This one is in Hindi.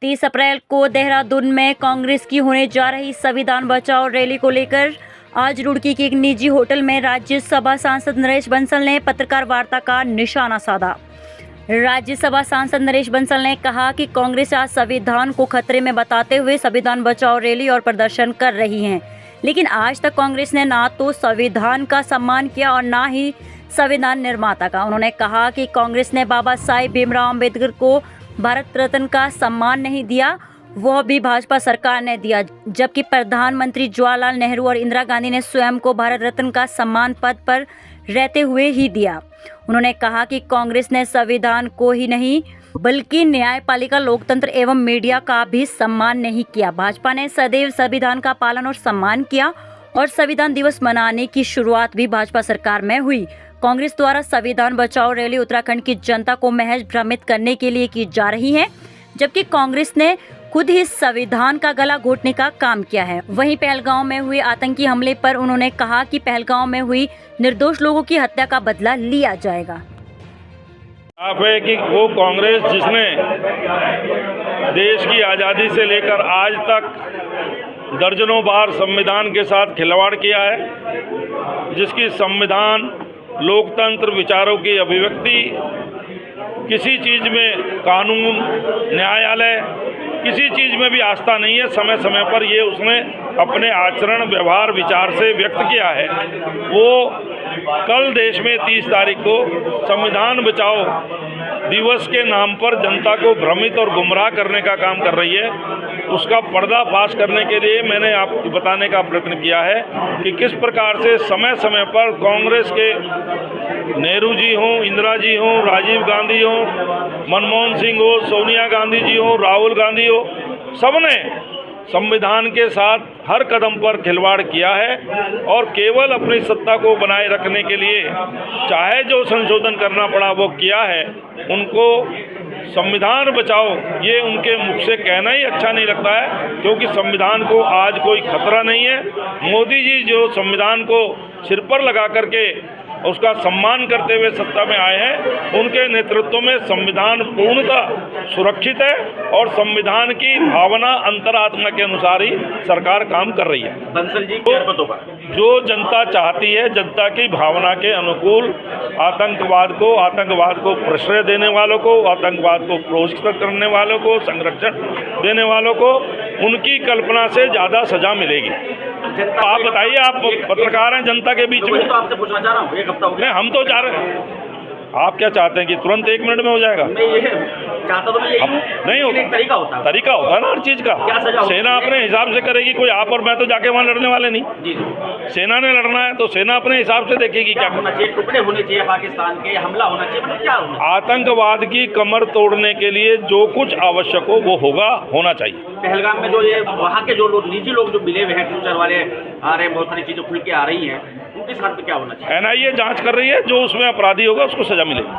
30 अप्रैल को देहरादून में कांग्रेस की होने जा रही संविधान बचाओ रैली को लेकर आज रुड़की के एक निजी होटल में राज्यसभा सांसद नरेश बंसल ने पत्रकार वार्ता का निशाना साधा। राज्यसभा सांसद नरेश बंसल ने कहा कि कांग्रेस आज संविधान को खतरे में बताते हुए संविधान बचाओ रैली और प्रदर्शन कर रही है, लेकिन आज तक कांग्रेस ने ना तो संविधान का सम्मान किया और ना ही संविधान निर्माता का। उन्होंने कहा कि कांग्रेस ने बाबा साहेब भीमराव अम्बेडकर को भारत रत्न का सम्मान नहीं दिया, वह भी भाजपा सरकार ने दिया, जबकि प्रधानमंत्री जवाहरलाल नेहरू और इंदिरा गांधी ने स्वयं को भारत रत्न का सम्मान पद पर रहते हुए ही दिया। उन्होंने कहा कि कांग्रेस ने संविधान को ही नहीं बल्कि न्यायपालिका, लोकतंत्र एवं मीडिया का भी सम्मान नहीं किया। भाजपा ने सदैव संविधान का पालन और सम्मान किया और संविधान दिवस मनाने की शुरुआत भी भाजपा सरकार में हुई। कांग्रेस द्वारा संविधान बचाओ रैली उत्तराखंड की जनता को महज भ्रमित करने के लिए की जा रही है, जबकि कांग्रेस ने खुद ही संविधान का गला घोटने का काम किया है। वहीं पहलगांव में हुए आतंकी हमले पर उन्होंने कहा कि पहलगांव में हुई निर्दोष लोगों की हत्या का बदला लिया जाएगा। आप है कि वो कांग्रेस जिसने देश की आज़ादी से लेकर आज तक दर्जनों बार संविधान के साथ खिलवाड़ किया है, जिसकी संविधान, लोकतंत्र, विचारों की अभिव्यक्ति, किसी चीज़ में कानून, न्यायालय, किसी चीज़ में भी आस्था नहीं है। समय समय पर ये उसने अपने आचरण, व्यवहार, विचार से व्यक्त किया है। वो कल देश में 30 तारीख को संविधान बचाओ दिवस के नाम पर जनता को भ्रमित और गुमराह करने का काम कर रही है। उसका पर्दाफाश करने के लिए मैंने आपको बताने का प्रयत्न किया है कि किस प्रकार से समय समय पर कांग्रेस के नेहरू जी हों, इंदिरा जी हों, राजीव गांधी हों, मनमोहन सिंह हो, सोनिया गांधी जी हो, राहुल गांधी हो, सबने संविधान के साथ हर कदम पर खिलवाड़ किया है और केवल अपनी सत्ता को बनाए रखने के लिए चाहे जो संशोधन करना पड़ा वो किया है। उनको संविधान बचाओ ये उनके मुख से कहना ही अच्छा नहीं लगता है, क्योंकि संविधान को आज कोई खतरा नहीं है। मोदी जी जो संविधान को सिर पर लगा करके उसका सम्मान करते हुए सत्ता में आए हैं, उनके नेतृत्व में संविधान पूर्णतः सुरक्षित है और संविधान की भावना, अंतरात्मा के अनुसार ही सरकार काम कर रही है। बंसल जी, जो जनता चाहती है, जनता की भावना के अनुकूल आतंकवाद को प्रश्रय देने वालों को, आतंकवाद को प्रोत्साहित करने वालों को, संरक्षण देने वालों को, उनकी कल्पना से ज़्यादा सजा मिलेगी। आप बताइए, आप पत्रकार हैं जनता के बीच में, तो आपसे पूछना चाह रहा हूँ, एक हफ्ता हो गया। नहीं, हम तो जा रहे हैं। आप क्या चाहते हैं कि तुरंत 1 मिनट में हो जाएगा? मैं ये चाहता तो मैं यही नहीं होता, तरीका होता है। तरीका होता है ना हर चीज़ का। क्या सजा सेना अपने हिसाब से करेगी, कोई आप और मैं तो जाके वहाँ लड़ने वाले नहीं। जी, सेना ने लड़ना है तो सेना अपने हिसाब से देखेगी क्या होना चाहिए, टुकड़े होने चाहिए पाकिस्तान के, हमला होना चाहिए, मतलब क्या होना चाहिए? आतंकवाद की कमर तोड़ने के लिए जो कुछ आवश्यक हो वो होना चाहिए। पहलगाम में जो ये वहाँ के जो लोग, निजी लोग जो मिले हुए हैं, फ्यूचर वाले आ रहे हैं, बहुत सारी चीजें खुल के आ रही हैं, उनके साथ क्या होना चाहिए? NIA जांच कर रही है, जो उसमें अपराधी होगा उसको सजा मिलेगी।